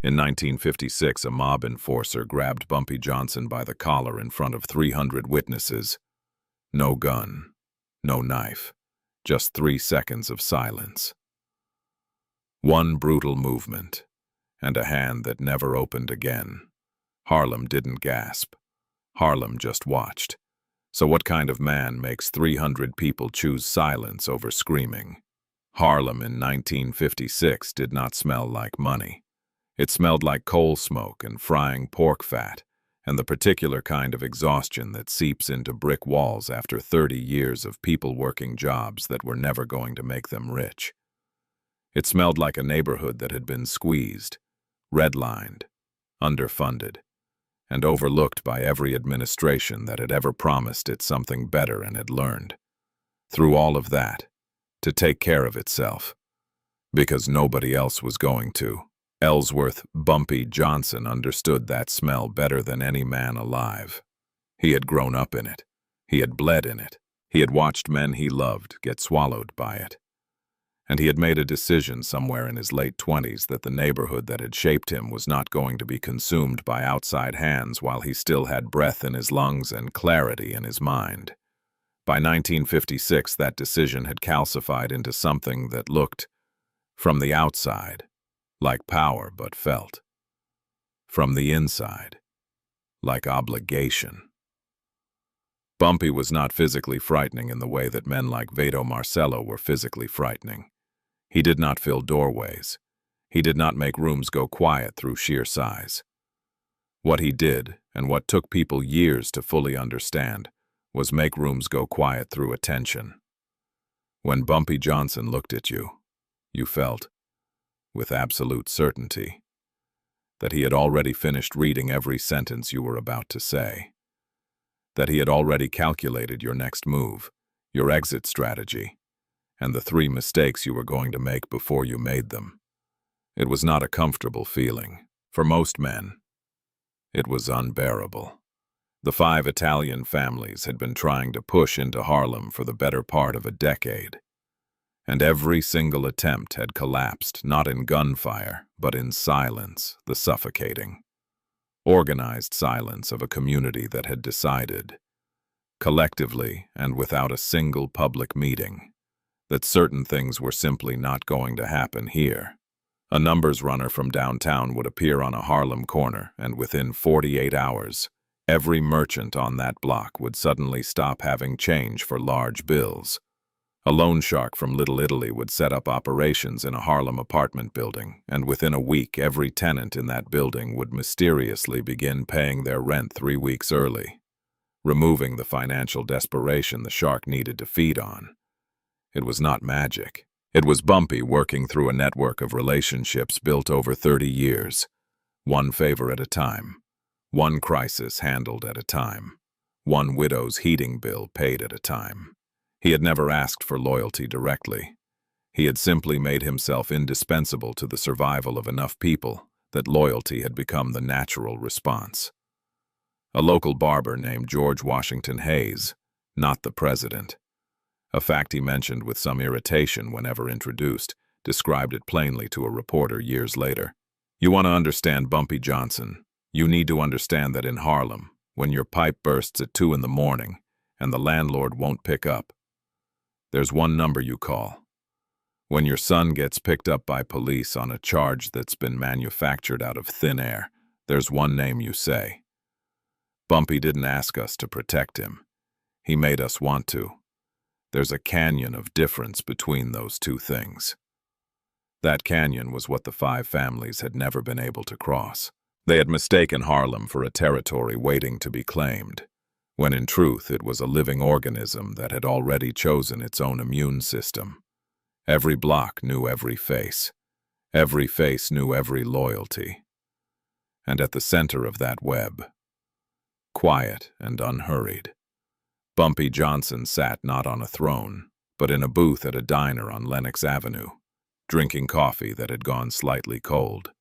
In 1956, a mob enforcer grabbed Bumpy Johnson by the collar in front of 300 witnesses. No gun, no knife, just 3 seconds of silence. One brutal movement, and a hand that never opened again. Harlem didn't gasp. Harlem just watched. So what kind of man makes 300 people choose silence over screaming? Harlem in 1956 did not smell like money. It smelled like coal smoke and frying pork fat, and the particular kind of exhaustion that seeps into brick walls after 30 years of people working jobs that were never going to make them rich. It smelled like a neighborhood that had been squeezed, redlined, underfunded, and overlooked by every administration that had ever promised it something better and had learned, through all of that, to take care of itself, because nobody else was going to. Ellsworth Bumpy Johnson understood that smell better than any man alive. He had grown up in it. He had bled in it. He had watched men he loved get swallowed by it. And he had made a decision somewhere in his late 20s that the neighborhood that had shaped him was not going to be consumed by outside hands while he still had breath in his lungs and clarity in his mind. By 1956, that decision had calcified into something that looked, from the outside, like power but felt, from the inside, like obligation. Bumpy was not physically frightening in the way that men like Vito Marcello were physically frightening. He did not fill doorways. He did not make rooms go quiet through sheer size. What he did, and what took people years to fully understand, was make rooms go quiet through attention. When Bumpy Johnson looked at you, you felt, with absolute certainty, that he had already finished reading every sentence you were about to say, that he had already calculated your next move, your exit strategy, and the 3 mistakes you were going to make before you made them. It was not a comfortable feeling. For most men, it was unbearable. The 5 Italian families had been trying to push into Harlem for the better part of a decade, and every single attempt had collapsed not in gunfire, but in silence, the suffocating, organized silence of a community that had decided, collectively and without a single public meeting, that certain things were simply not going to happen here. A numbers runner from downtown would appear on a Harlem corner, and within 48 hours, every merchant on that block would suddenly stop having change for large bills. A loan shark from Little Italy would set up operations in a Harlem apartment building, and within a week every tenant in that building would mysteriously begin paying their rent 3 weeks early, removing the financial desperation the shark needed to feed on. It was not magic. It was Bumpy working through a network of relationships built over 30 years, one favor at a time, one crisis handled at a time, one widow's heating bill paid at a time. He had never asked for loyalty directly. He had simply made himself indispensable to the survival of enough people that loyalty had become the natural response. A local barber named George Washington Hayes, not the president, a fact he mentioned with some irritation whenever introduced, described it plainly to a reporter years later. You want to understand Bumpy Johnson. You need to understand that in Harlem, when your pipe bursts at 2 in the morning and the landlord won't pick up, there's one number you call. When your son gets picked up by police on a charge that's been manufactured out of thin air, there's one name you say. Bumpy didn't ask us to protect him. He made us want to. There's a canyon of difference between those 2 things. That canyon was what the 5 families had never been able to cross. They had mistaken Harlem for a territory waiting to be claimed, when in truth it was a living organism that had already chosen its own immune system. Every block knew every face. Every face knew every loyalty. And at the center of that web, quiet and unhurried, Bumpy Johnson sat not on a throne, but in a booth at a diner on Lenox Avenue, drinking coffee that had gone slightly cold,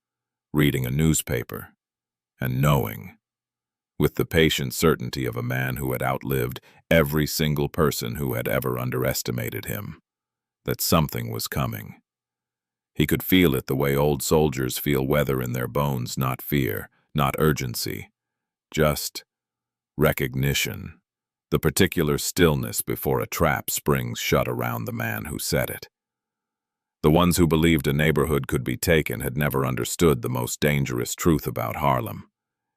reading a newspaper, and knowing, with the patient certainty of a man who had outlived every single person who had ever underestimated him, that something was coming. He could feel it the way old soldiers feel weather in their bones, not fear, not urgency, just recognition. The particular stillness before a trap springs shut around the man who set it. The ones who believed a neighborhood could be taken had never understood the most dangerous truth about Harlem.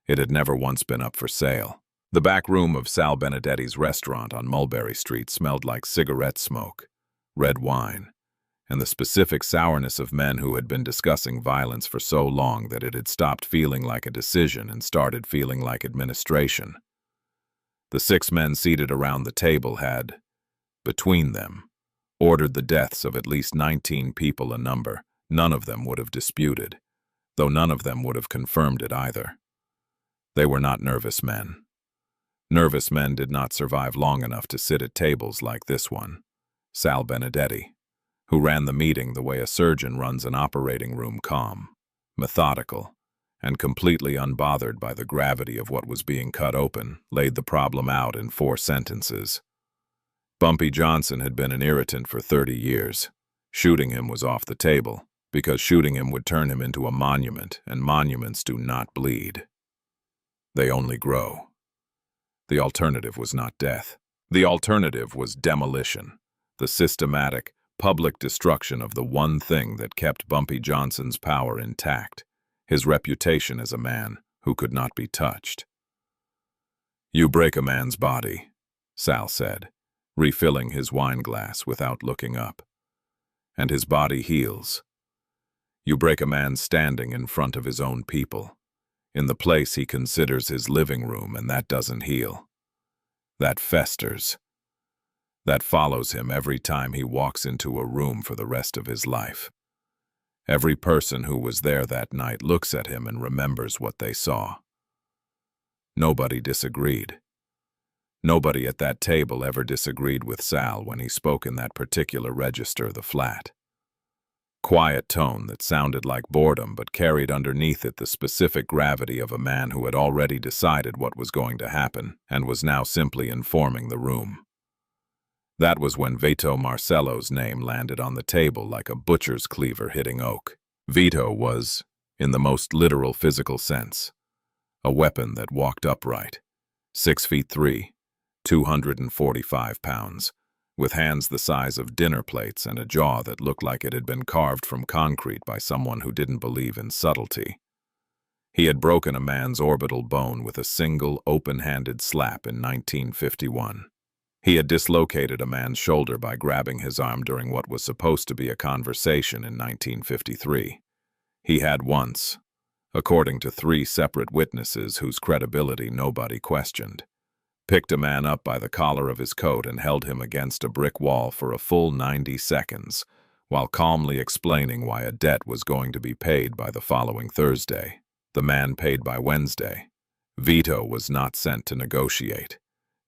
It had never once been up for sale. The back room of Sal Benedetti's restaurant on Mulberry Street smelled like cigarette smoke, red wine, and the specific sourness of men who had been discussing violence for so long that it had stopped feeling like a decision and started feeling like administration. The 6 men seated around the table had, between them, ordered the deaths of at least 19 people, a number none of them would have disputed, though none of them would have confirmed it either. They were not nervous men. Nervous men did not survive long enough to sit at tables like this one. Sal Benedetti, who ran the meeting the way a surgeon runs an operating room, calm, methodical, and completely unbothered by the gravity of what was being cut open, laid the problem out in 4 sentences. Bumpy Johnson had been an irritant for 30 years. Shooting him was off the table, because shooting him would turn him into a monument, and monuments do not bleed. They only grow. The alternative was not death. The alternative was demolition, the systematic, public destruction of the one thing that kept Bumpy Johnson's power intact, his reputation as a man who could not be touched. "You break a man's body," Sal said, refilling his wine glass without looking up, "and his body heals. You break a man standing in front of his own people, in the place he considers his living room, and that doesn't heal. That festers. That follows him every time he walks into a room for the rest of his life. Every person who was there that night looks at him and remembers what they saw." Nobody disagreed. Nobody at that table ever disagreed with Sal when he spoke in that particular register, the flat, quiet tone that sounded like boredom but carried underneath it the specific gravity of a man who had already decided what was going to happen and was now simply informing the room. That was when Vito Marcello's name landed on the table like a butcher's cleaver hitting oak. Vito was, in the most literal physical sense, a weapon that walked upright, 6'3", 245 pounds, with hands the size of dinner plates and a jaw that looked like it had been carved from concrete by someone who didn't believe in subtlety. He had broken a man's orbital bone with a single open-handed slap in 1951. He had dislocated a man's shoulder by grabbing his arm during what was supposed to be a conversation in 1953. He had once, according to 3 separate witnesses whose credibility nobody questioned, picked a man up by the collar of his coat and held him against a brick wall for a full 90 seconds, while calmly explaining why a debt was going to be paid by the following Thursday. The man paid by Wednesday. Vito was not sent to negotiate.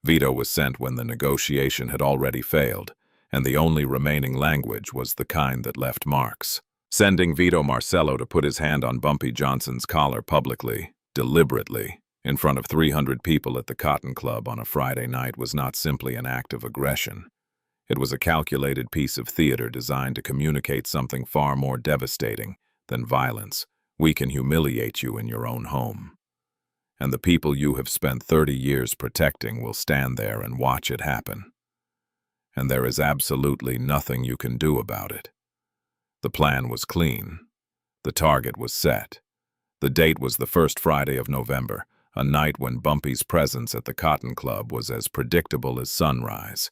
Vito was sent when the negotiation had already failed, and the only remaining language was the kind that left marks. Sending Vito Marcello to put his hand on Bumpy Johnson's collar publicly, deliberately, in front of 300 people at the Cotton Club on a Friday night was not simply an act of aggression. It was a calculated piece of theater designed to communicate something far more devastating than violence. We can humiliate you in your own home. And the people you have spent 30 years protecting will stand there and watch it happen. And there is absolutely nothing you can do about it. The plan was clean. The target was set. The date was the first Friday of November, a night when Bumpy's presence at the Cotton Club was as predictable as sunrise.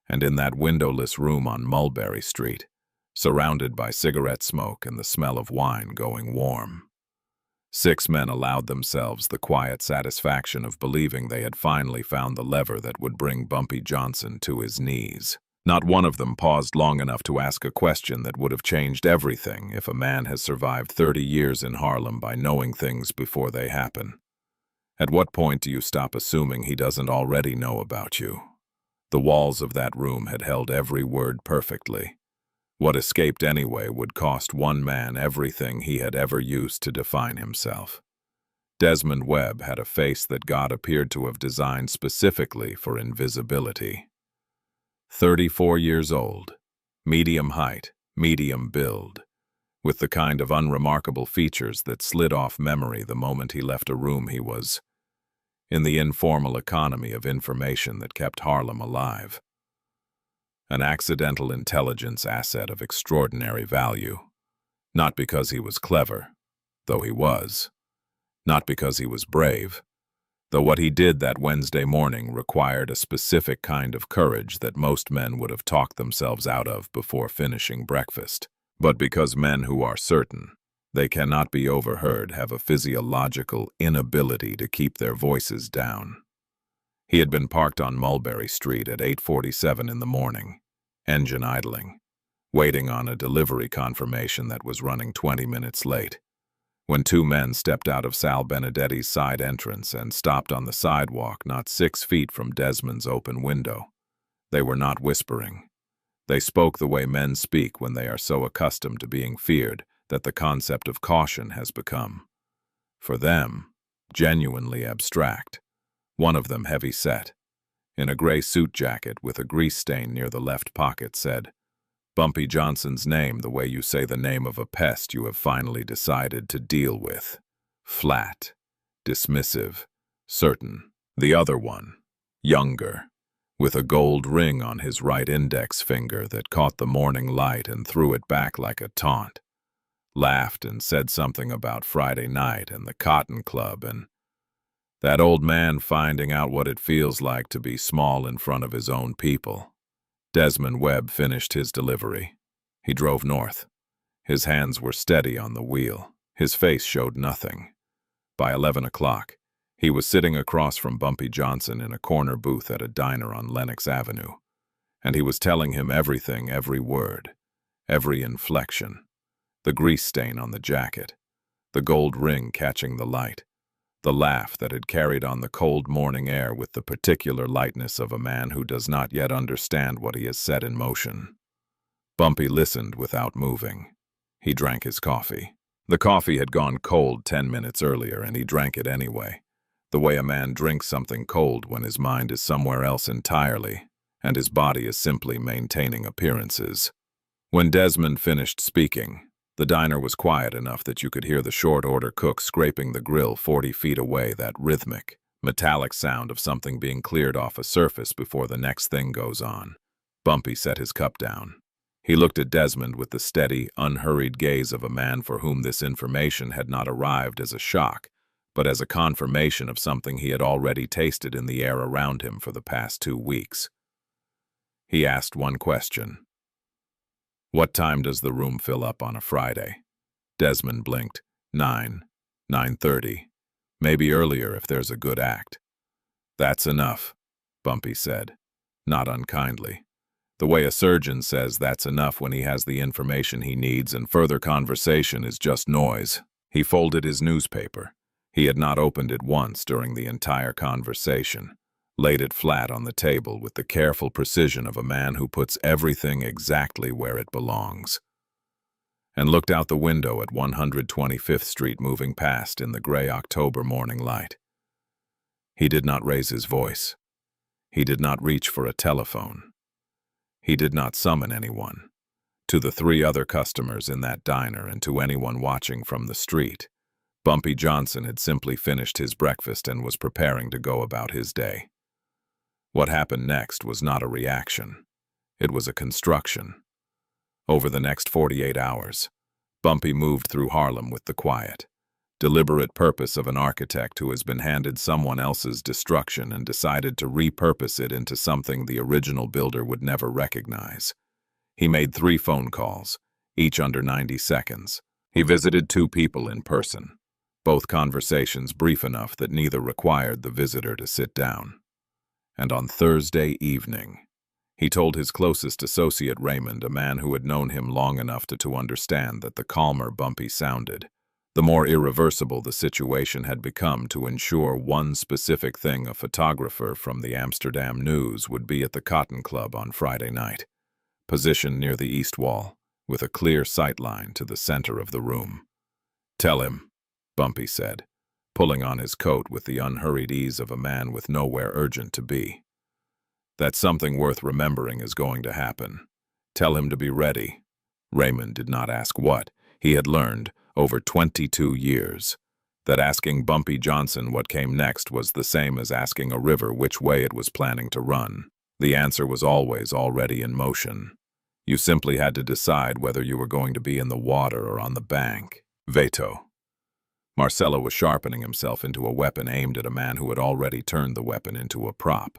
And in that windowless room on Mulberry Street, surrounded by cigarette smoke and the smell of wine going warm, 6 men allowed themselves the quiet satisfaction of believing they had finally found the lever that would bring Bumpy Johnson to his knees. Not one of them paused long enough to ask a question that would have changed everything if a man has survived 30 years in Harlem by knowing things before they happen. At what point do you stop assuming he doesn't already know about you? The walls of that room had held every word perfectly. What escaped anyway would cost one man everything he had ever used to define himself. Desmond Webb had a face that God appeared to have designed specifically for invisibility. 34 years old, medium height, medium build, with the kind of unremarkable features that slid off memory the moment he left a room. He was in the informal economy of information that kept Harlem alive. An accidental intelligence asset of extraordinary value, not because he was clever, though he was, not because he was brave, though what he did that Wednesday morning required a specific kind of courage that most men would have talked themselves out of before finishing breakfast, but because men who are certain they cannot be overheard have a physiological inability to keep their voices down. He had been parked on Mulberry Street at 8:47 in the morning, engine idling, waiting on a delivery confirmation that was running 20 minutes late, when two men stepped out of Sal Benedetti's side entrance and stopped on the sidewalk not 6 feet from Desmond's open window. They were not whispering. They spoke the way men speak when they are so accustomed to being feared that the concept of caution has become, for them, genuinely abstract. One of them, heavy-set, in a gray suit jacket with a grease stain near the left pocket, said, "Bumpy Johnson's name the way you say the name of a pest you have finally decided to deal with. Flat, dismissive, certain." The other one, younger, with a gold ring on his right index finger that caught the morning light and threw it back like a taunt, laughed and said something about Friday night and the Cotton Club and that old man finding out what it feels like to be small in front of his own people. Desmond Webb finished his delivery. He drove north. His hands were steady on the wheel. His face showed nothing. By 11 o'clock, he was sitting across from Bumpy Johnson in a corner booth at a diner on Lenox Avenue, and he was telling him everything, every word, every inflection. The grease stain on the jacket, the gold ring catching the light, the laugh that had carried on the cold morning air with the particular lightness of a man who does not yet understand what he has set in motion. Bumpy listened without moving. He drank his coffee. The coffee had gone cold 10 minutes earlier, and he drank it anyway, the way a man drinks something cold when his mind is somewhere else entirely, and his body is simply maintaining appearances. When Desmond finished speaking, the diner was quiet enough that you could hear the short-order cook scraping the grill 40 feet away, that rhythmic, metallic sound of something being cleared off a surface before the next thing goes on. Bumpy set his cup down. He looked at Desmond with the steady, unhurried gaze of a man for whom this information had not arrived as a shock, but as a confirmation of something he had already tasted in the air around him for the past 2 weeks. He asked one question. "What time does the room fill up on a Friday?" Desmond blinked. 9:30. Maybe earlier if there's a good act." "That's enough," Bumpy said, not unkindly. The way a surgeon says that's enough when he has the information he needs and further conversation is just noise. He folded his newspaper. He had not opened it once during the entire conversation, laid it flat on the table with the careful precision of a man who puts everything exactly where it belongs, and looked out the window at 125th Street moving past in the gray October morning light. He did not raise his voice. He did not reach for a telephone. He did not summon anyone. To the 3 other customers in that diner and to anyone watching from the street, Bumpy Johnson had simply finished his breakfast and was preparing to go about his day. What happened next was not a reaction. It was a construction. Over the next 48 hours, Bumpy moved through Harlem with the quiet, deliberate purpose of an architect who has been handed someone else's destruction and decided to repurpose it into something the original builder would never recognize. He made 3 phone calls, each under 90 seconds. He visited 2 people in person, both conversations brief enough that neither required the visitor to sit down. And on Thursday evening, he told his closest associate Raymond, a man who had known him long enough to understand that the calmer Bumpy sounded, the more irreversible the situation had become, to ensure one specific thing: a photographer from the Amsterdam News would be at the Cotton Club on Friday night, positioned near the east wall, with a clear sight line to the center of the room. "Tell him," Bumpy said, pulling on his coat with the unhurried ease of a man with nowhere urgent to be, "that something worth remembering is going to happen. Tell him to be ready." Raymond did not ask what. He had learned, over 22 years, that asking Bumpy Johnson what came next was the same as asking a river which way it was planning to run. The answer was always already in motion. You simply had to decide whether you were going to be in the water or on the bank. Veto. Marcello was sharpening himself into a weapon aimed at a man who had already turned the weapon into a prop.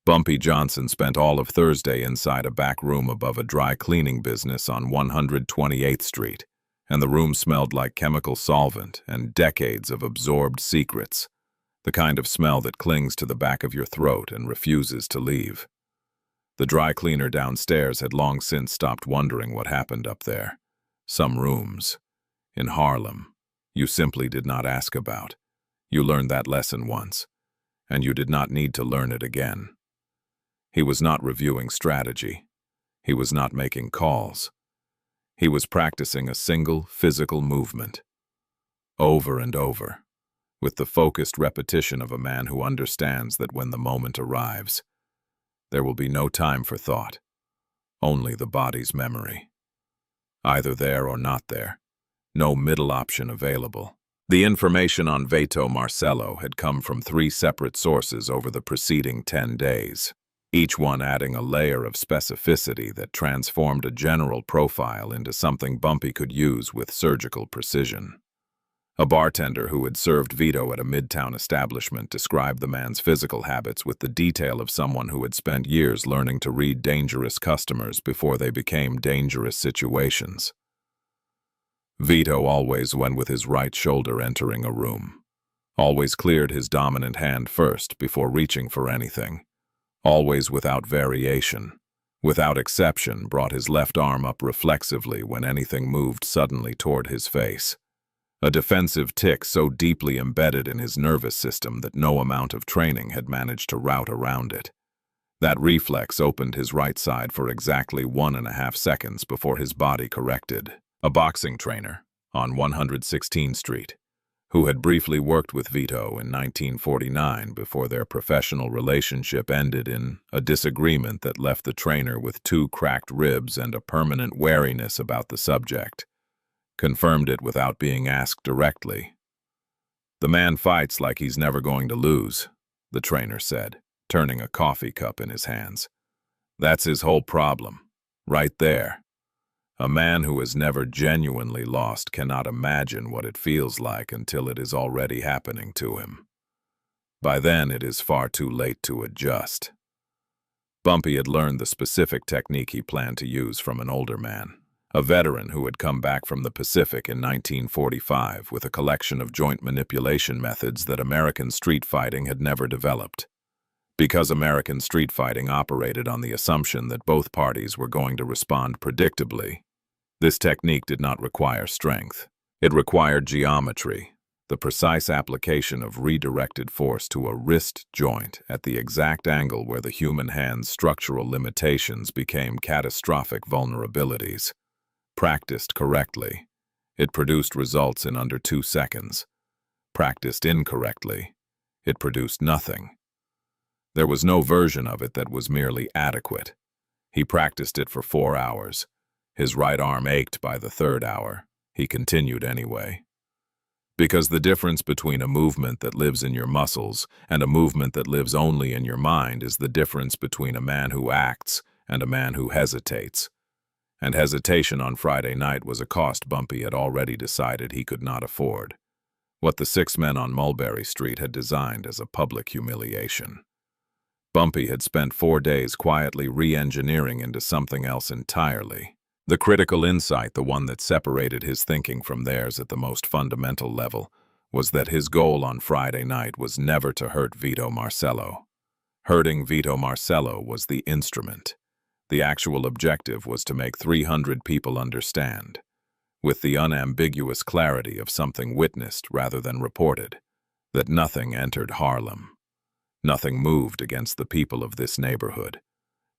Bumpy Johnson spent all of Thursday inside a back room above a dry cleaning business on 128th Street, and the room smelled like chemical solvent and decades of absorbed secrets, the kind of smell that clings to the back of your throat and refuses to leave. The dry cleaner downstairs had long since stopped wondering what happened up there. Some rooms, in Harlem, you simply did not ask about. You learned that lesson once, and you did not need to learn it again. He was not reviewing strategy. He was not making calls. He was practicing a single physical movement, over and over, with the focused repetition of a man who understands that when the moment arrives, there will be no time for thought, only the body's memory. Either there or not there, no middle option available. The information on Veto Marcello had come from 3 separate sources over the preceding 10 days, each one adding a layer of specificity that transformed a general profile into something Bumpy could use with surgical precision. A bartender who had served Vito at a midtown establishment described the man's physical habits with the detail of someone who had spent years learning to read dangerous customers before they became dangerous situations. Vito always went with his right shoulder entering a room, always cleared his dominant hand first before reaching for anything, always without variation, without exception brought his left arm up reflexively when anything moved suddenly toward his face. A defensive tic so deeply embedded in his nervous system that no amount of training had managed to rout around it. That reflex opened his right side for exactly 1.5 seconds before his body corrected. A boxing trainer, on 116th Street, who had briefly worked with Vito in 1949 before their professional relationship ended in a disagreement that left the trainer with 2 cracked ribs and a permanent wariness about the subject, confirmed it without being asked directly. "The man fights like he's never going to lose," the trainer said, turning a coffee cup in his hands. "That's his whole problem, right there. A man who has never genuinely lost cannot imagine what it feels like until it is already happening to him. By then, it is far too late to adjust." Bumpy had learned the specific technique he planned to use from an older man, a veteran who had come back from the Pacific in 1945 with a collection of joint manipulation methods that American street fighting had never developed. Because American street fighting operated on the assumption that both parties were going to respond predictably, this technique did not require strength. It required geometry, the precise application of redirected force to a wrist joint at the exact angle where the human hand's structural limitations became catastrophic vulnerabilities. Practiced correctly, it produced results in under 2 seconds. Practiced incorrectly, it produced nothing. There was no version of it that was merely adequate. He practiced it for 4 hours. His right arm ached by the 3rd hour. He continued anyway. Because the difference between a movement that lives in your muscles and a movement that lives only in your mind is the difference between a man who acts and a man who hesitates. And hesitation on Friday night was a cost Bumpy had already decided he could not afford. What the 6 men on Mulberry Street had designed as a public humiliation. Bumpy had spent 4 days quietly re-engineering into something else entirely. The critical insight, the one that separated his thinking from theirs at the most fundamental level, was that his goal on Friday night was never to hurt Vito Marcello. Hurting Vito Marcello was the instrument. The actual objective was to make 300 people understand, with the unambiguous clarity of something witnessed rather than reported, that nothing entered Harlem. Nothing moved against the people of this neighborhood.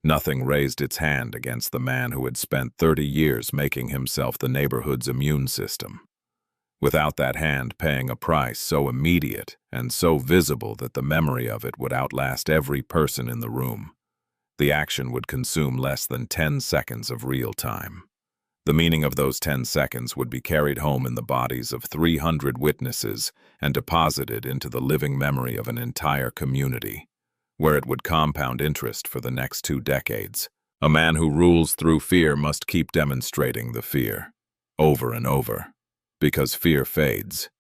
Nothing raised its hand against the man who had spent 30 years making himself the neighborhood's immune system, without that hand paying a price so immediate and so visible that the memory of it would outlast every person in the room. The action would consume less than 10 seconds of real time. The meaning of those 10 seconds would be carried home in the bodies of 300 witnesses and deposited into the living memory of an entire community, where it would compound interest for the next 2 decades. A man who rules through fear must keep demonstrating the fear, over and over, because fear fades.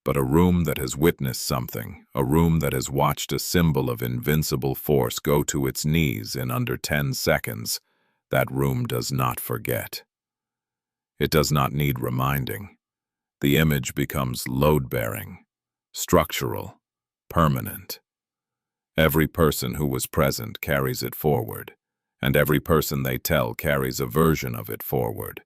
But a room that has witnessed something, a room that has watched a symbol of invincible force go to its knees in under 10 seconds, that room does not forget. It does not need reminding. The image becomes load-bearing, structural, permanent. Every person who was present carries it forward, and every person they tell carries a version of it forward,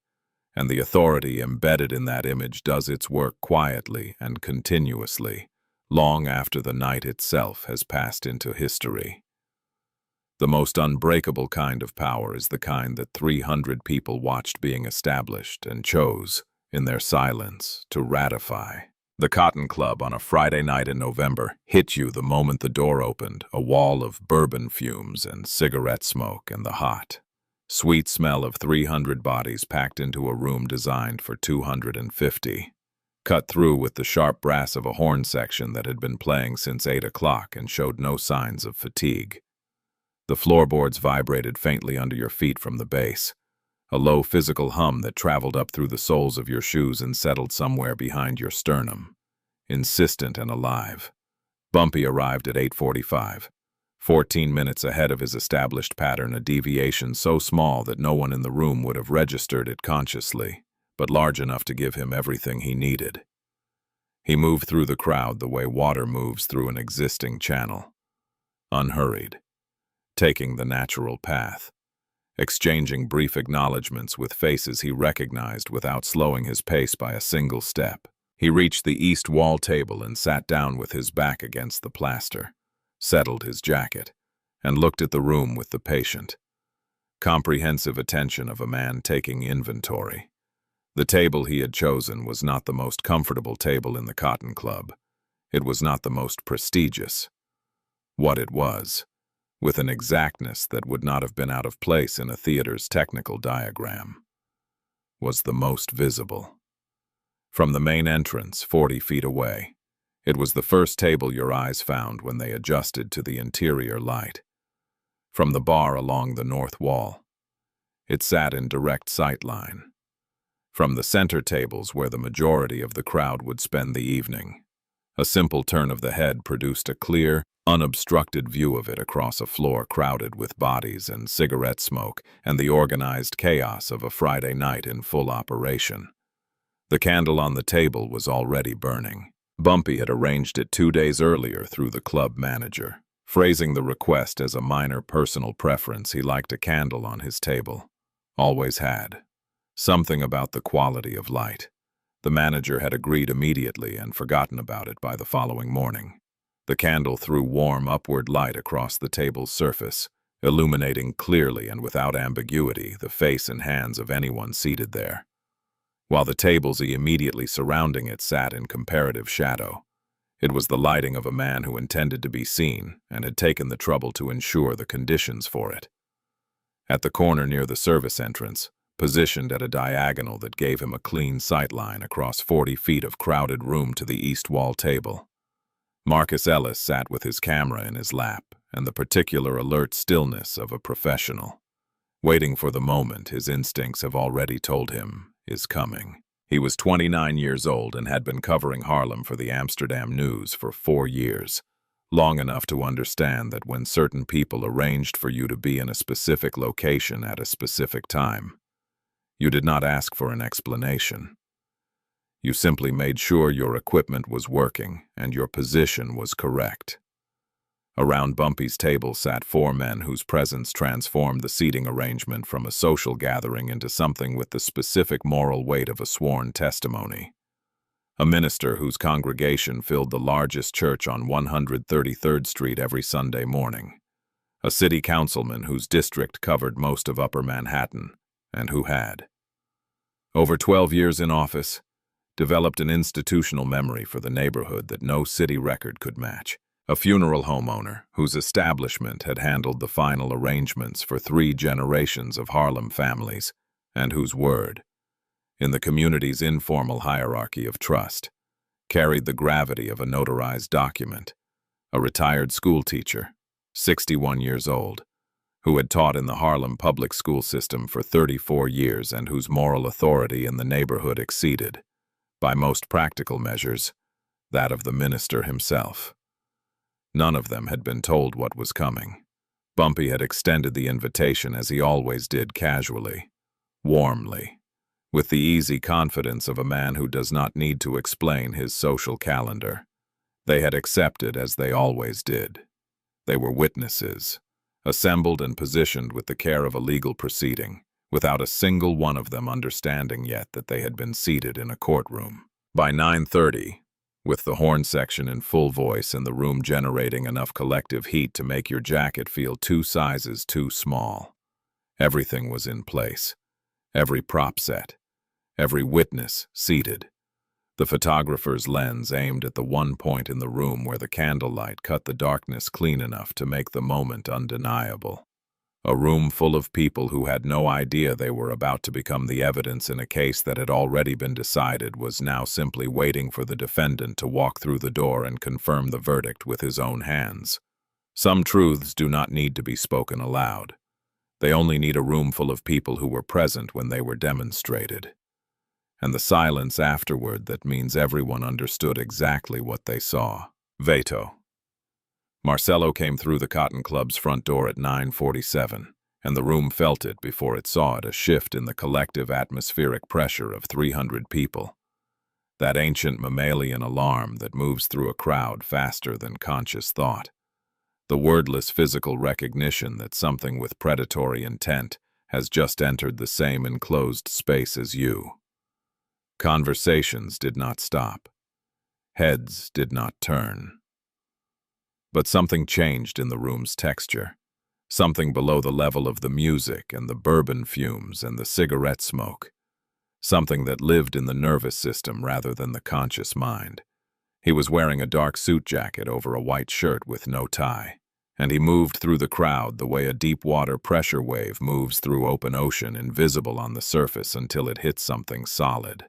and the authority embedded in that image does its work quietly and continuously, long after the night itself has passed into history. The most unbreakable kind of power is the kind that 300 people watched being established and chose, in their silence, to ratify. The Cotton Club on a Friday night in November hit you the moment the door opened, a wall of bourbon fumes and cigarette smoke and the hot, sweet smell of 300 bodies packed into a room designed for 250, cut through with the sharp brass of a horn section that had been playing since 8 o'clock and showed no signs of fatigue. The floorboards vibrated faintly under your feet from the bass, a low physical hum that traveled up through the soles of your shoes and settled somewhere behind your sternum, insistent and alive. Bumpy arrived at 8:45, 14 minutes ahead of his established pattern, a deviation so small that no one in the room would have registered it consciously, but large enough to give him everything he needed. He moved through the crowd the way water moves through an existing channel, unhurried, taking the natural path, exchanging brief acknowledgments with faces he recognized without slowing his pace by a single step. He reached the east wall table and sat down with his back against the plaster, settled his jacket, and looked at the room with the patient, comprehensive attention of a man taking inventory. The table he had chosen was not the most comfortable table in the Cotton Club. It was not the most prestigious. What it was, with an exactness that would not have been out of place in a theater's technical diagram, was the most visible. From the main entrance, 40 feet away, it was the first table your eyes found when they adjusted to the interior light. From the bar along the north wall, it sat in direct sight line. From the center tables where the majority of the crowd would spend the evening, a simple turn of the head produced a clear, unobstructed view of it across a floor crowded with bodies and cigarette smoke and the organized chaos of a Friday night in full operation. The candle on the table was already burning. Bumpy had arranged it 2 days earlier through the club manager. Phrasing the request as a minor personal preference, he liked a candle on his table. Always had. Something about the quality of light. The manager had agreed immediately and forgotten about it by the following morning. The candle threw warm upward light across the table's surface, illuminating clearly and without ambiguity the face and hands of anyone seated there, while the tables immediately surrounding it sat in comparative shadow. It was the lighting of a man who intended to be seen and had taken the trouble to ensure the conditions for it. At the corner near the service entrance, positioned at a diagonal that gave him a clean sightline across 40 feet of crowded room to the east wall table, Marcus Ellis sat with his camera in his lap and the particular alert stillness of a professional, waiting for the moment his instincts have already told him is coming. He was 29 years old and had been covering Harlem for the Amsterdam News for 4 years, long enough to understand that when certain people arranged for you to be in a specific location at a specific time, you did not ask for an explanation. You simply made sure your equipment was working and your position was correct. Around Bumpy's table sat 4 men whose presence transformed the seating arrangement from a social gathering into something with the specific moral weight of a sworn testimony. A minister whose congregation filled the largest church on 133rd Street every Sunday morning. A city councilman whose district covered most of Upper Manhattan, and who had, over 12 years in office, developed an institutional memory for the neighborhood that no city record could match. A funeral home owner whose establishment had handled the final arrangements for 3 generations of Harlem families, and whose word, in the community's informal hierarchy of trust, carried the gravity of a notarized document. A retired schoolteacher, 61 years old, who had taught in the Harlem public school system for 34 years and whose moral authority in the neighborhood exceeded, by most practical measures, that of the minister himself. None of them had been told what was coming. Bumpy had extended the invitation as he always did, casually, warmly, with the easy confidence of a man who does not need to explain his social calendar. They had accepted as they always did. They were witnesses, assembled and positioned with the care of a legal proceeding, without a single one of them understanding yet that they had been seated in a courtroom. By 9:30, with the horn section in full voice and the room generating enough collective heat to make your jacket feel 2 sizes too small, everything was in place, every prop set, every witness seated. The photographer's lens aimed at the one point in the room where the candlelight cut the darkness clean enough to make the moment undeniable. A room full of people who had no idea they were about to become the evidence in a case that had already been decided was now simply waiting for the defendant to walk through the door and confirm the verdict with his own hands. Some truths do not need to be spoken aloud. They only need a room full of people who were present when they were demonstrated. And the silence afterward that means everyone understood exactly what they saw. Veto. Marcello came through the Cotton Club's front door at 9:47, and the room felt it before it saw it, a shift in the collective atmospheric pressure of 300 people. That ancient mammalian alarm that moves through a crowd faster than conscious thought. The wordless physical recognition that something with predatory intent has just entered the same enclosed space as you. Conversations did not stop. Heads did not turn. But something changed in the room's texture, something below the level of the music and the bourbon fumes and the cigarette smoke, something that lived in the nervous system rather than the conscious mind. He was wearing a dark suit jacket over a white shirt with no tie, and he moved through the crowd the way a deep-water pressure wave moves through open ocean, invisible on the surface until it hits something solid.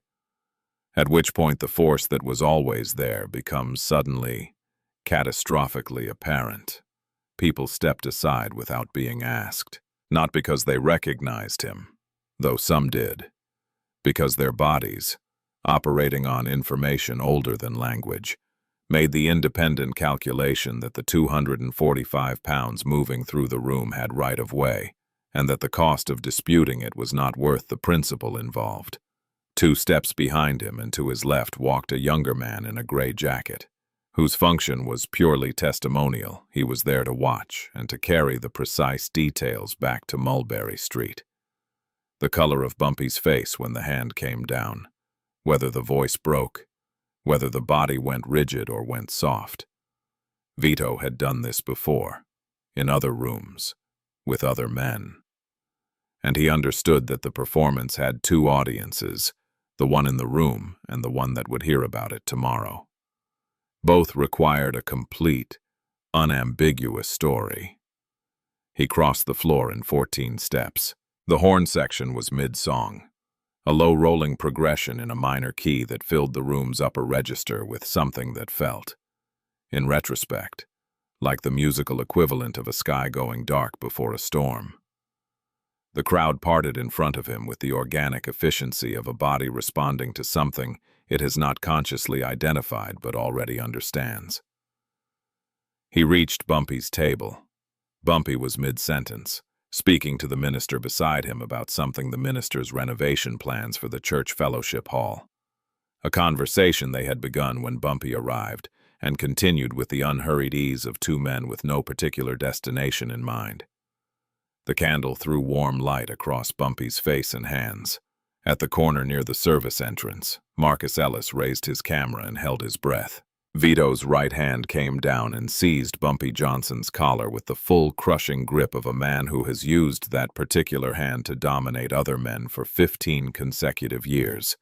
At which point the force that was always there becomes suddenly, catastrophically apparent. People stepped aside without being asked, not because they recognized him, though some did, because their bodies, operating on information older than language, made the independent calculation that the 245 pounds moving through the room had right of way, and that the cost of disputing it was not worth the principle involved. 2 steps behind him and to his left walked a younger man in a gray jacket, whose function was purely testimonial. He was there to watch and to carry the precise details back to Mulberry Street. The color of Bumpy's face when the hand came down, whether the voice broke, whether the body went rigid or went soft. Vito had done this before, in other rooms, with other men. And he understood that the performance had 2 audiences, the one in the room and the one that would hear about it tomorrow. Both required a complete, unambiguous story. He crossed the floor in 14 steps. The horn section was mid-song, a low rolling progression in a minor key that filled the room's upper register with something that felt, in retrospect, like the musical equivalent of a sky going dark before a storm. The crowd parted in front of him with the organic efficiency of a body responding to something it has not consciously identified but already understands. He reached Bumpy's table. Bumpy was mid-sentence, speaking to the minister beside him about something, the minister's renovation plans for the church fellowship hall. A conversation they had begun when Bumpy arrived, and continued with the unhurried ease of 2 men with no particular destination in mind. The candle threw warm light across Bumpy's face and hands. At the corner near the service entrance, Marcus Ellis raised his camera and held his breath. Vito's right hand came down and seized Bumpy Johnson's collar with the full, crushing grip of a man who has used that particular hand to dominate other men for 15 consecutive years,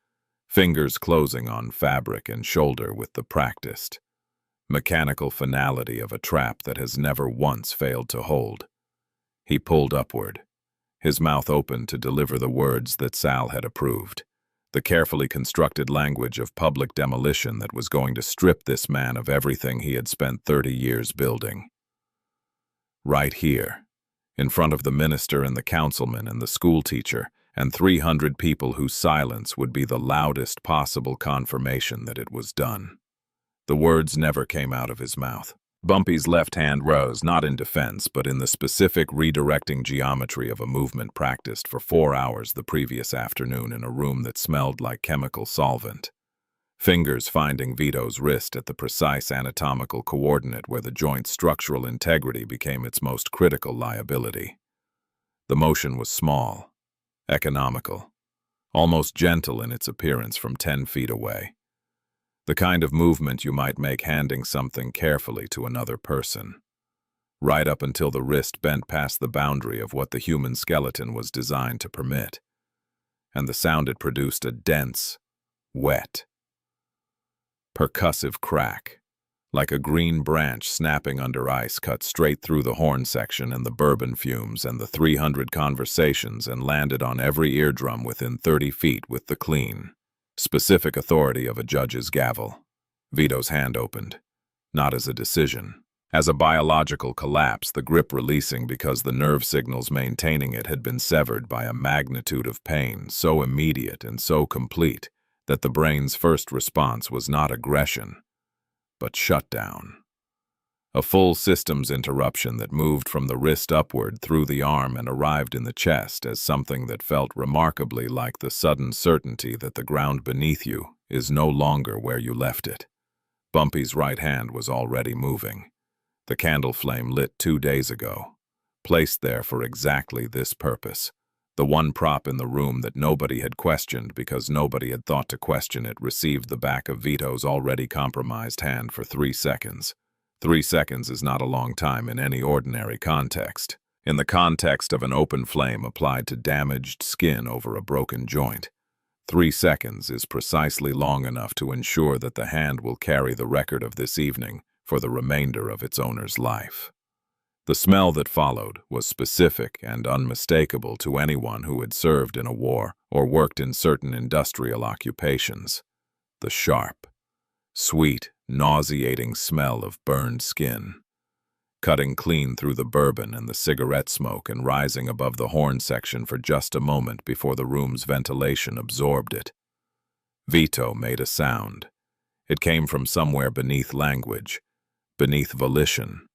fingers closing on fabric and shoulder with the practiced, mechanical finality of a trap that has never once failed to hold. He pulled upward, his mouth open to deliver the words that Sal had approved. The carefully constructed language of public demolition that was going to strip this man of everything he had spent 30 years building. Right here, in front of the minister and the councilman and the school teacher and 300 people whose silence would be the loudest possible confirmation that it was done. The words never came out of his mouth. Bumpy's left hand rose, not in defense, but in the specific redirecting geometry of a movement practiced for 4 hours the previous afternoon in a room that smelled like chemical solvent. Fingers finding Vito's wrist at the precise anatomical coordinate where the joint's structural integrity became its most critical liability. The motion was small, economical, almost gentle in its appearance from 10 feet away. The kind of movement you might make handing something carefully to another person, right up until the wrist bent past the boundary of what the human skeleton was designed to permit. And the sound it produced a dense, wet, percussive crack, like a green branch snapping under ice cut straight through the horn section and the bourbon fumes and the 300 conversations and landed on every eardrum within 30 feet with the clean, specific authority of a judge's gavel. Vito's hand opened, not as a decision, as a biological collapse, the grip releasing because the nerve signals maintaining it had been severed by a magnitude of pain so immediate and so complete that the brain's first response was not aggression, but shutdown. A full systems interruption that moved from the wrist upward through the arm and arrived in the chest as something that felt remarkably like the sudden certainty that the ground beneath you is no longer where you left it. Bumpy's right hand was already moving. The candle flame lit 2 days ago, placed there for exactly this purpose. The one prop in the room that nobody had questioned because nobody had thought to question it received the back of Vito's already compromised hand for 3 seconds. 3 seconds is not a long time in any ordinary context. In the context of an open flame applied to damaged skin over a broken joint, 3 seconds is precisely long enough to ensure that the hand will carry the record of this evening for the remainder of its owner's life. The smell that followed was specific and unmistakable to anyone who had served in a war or worked in certain industrial occupations. The sharp, sweet, nauseating smell of burned skin, cutting clean through the bourbon and the cigarette smoke and rising above the horn section for just a moment before the room's ventilation absorbed it. Vito made a sound. It came from somewhere beneath language, beneath volition,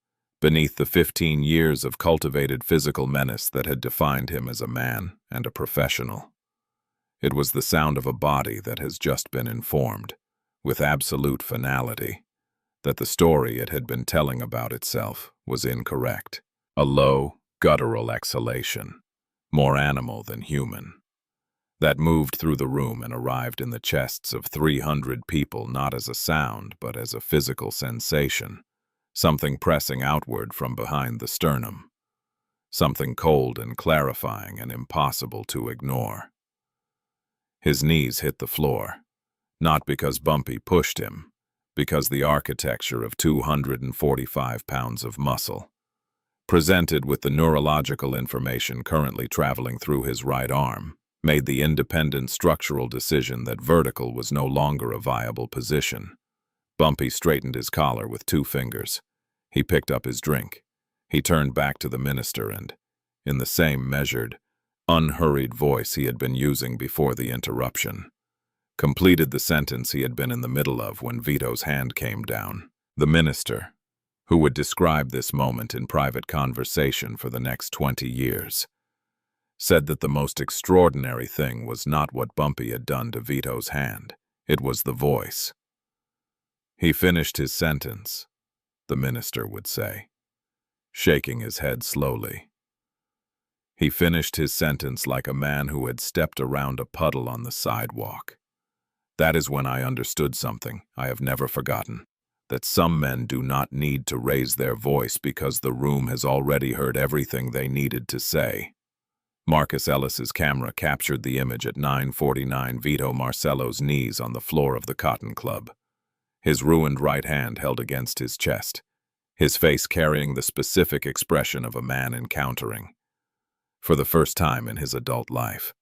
beneath the 15 years of cultivated physical menace that had defined him as a man and a professional. It was the sound of a body that has just been informed, with absolute finality, that the story it had been telling about itself was incorrect. A low, guttural exhalation, more animal than human, that moved through the room and arrived in the chests of 300 people not as a sound but as a physical sensation, something pressing outward from behind the sternum, something cold and clarifying and impossible to ignore. His knees hit the floor. Not because Bumpy pushed him, because the architecture of 245 pounds of muscle, presented with the neurological information currently traveling through his right arm, made the independent structural decision that vertical was no longer a viable position. Bumpy straightened his collar with 2 fingers. He picked up his drink. He turned back to the minister and, in the same measured, unhurried voice he had been using before the interruption, completed the sentence he had been in the middle of when Vito's hand came down. The minister, who would describe this moment in private conversation for the next 20 years, said that the most extraordinary thing was not what Bumpy had done to Vito's hand. It was the voice. He finished his sentence, the minister would say, shaking his head slowly. He finished his sentence like a man who had stepped around a puddle on the sidewalk. That is when I understood something I have never forgotten, that some men do not need to raise their voice because the room has already heard everything they needed to say. Marcus Ellis's camera captured the image at 9:49 Vito Marcello's knees on the floor of the Cotton Club, his ruined right hand held against his chest, his face carrying the specific expression of a man encountering, for the first time in his adult life,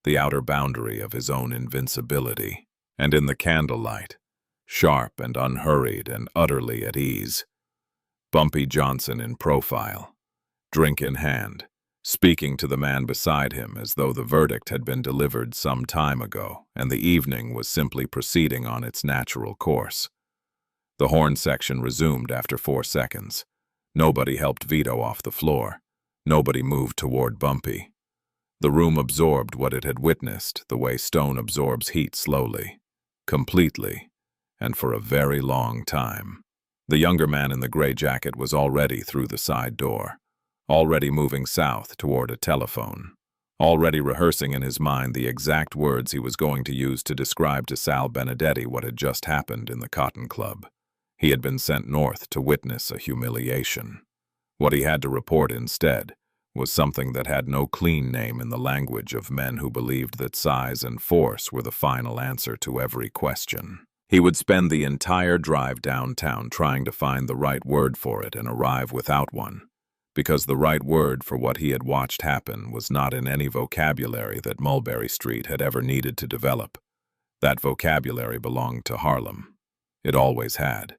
the outer boundary of his own invincibility, and in the candlelight, sharp and unhurried and utterly at ease, Bumpy Johnson in profile, drink in hand, speaking to the man beside him as though the verdict had been delivered some time ago and the evening was simply proceeding on its natural course. The horn section resumed after 4 seconds. Nobody helped Vito off the floor. Nobody moved toward Bumpy. The room absorbed what it had witnessed the way stone absorbs heat slowly, completely, and for a very long time. The younger man in the gray jacket was already through the side door, already moving south toward a telephone, already rehearsing in his mind the exact words he was going to use to describe to Sal Benedetti what had just happened in the Cotton Club. He had been sent north to witness a humiliation. What he had to report instead was something that had no clean name in the language of men who believed that size and force were the final answer to every question. He would spend the entire drive downtown trying to find the right word for it and arrive without one, because the right word for what he had watched happen was not in any vocabulary that Mulberry Street had ever needed to develop. That vocabulary belonged to Harlem. It always had.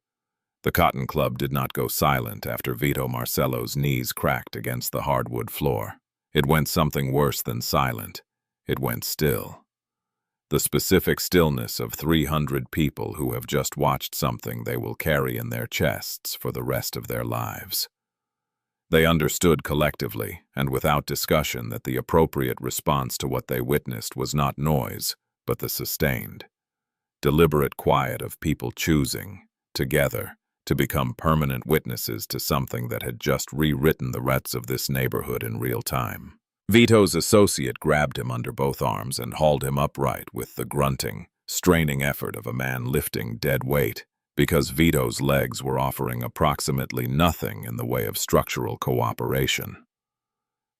The Cotton Club did not go silent after Vito Marcello's knees cracked against the hardwood floor. It went something worse than silent. It went still. The specific stillness of 300 people who have just watched something they will carry in their chests for the rest of their lives. They understood collectively and without discussion that the appropriate response to what they witnessed was not noise, but the sustained, deliberate quiet of people choosing, together, to become permanent witnesses to something that had just rewritten the ruts of this neighborhood in real time. Vito's associate grabbed him under both arms and hauled him upright with the grunting, straining effort of a man lifting dead weight, because Vito's legs were offering approximately nothing in the way of structural cooperation.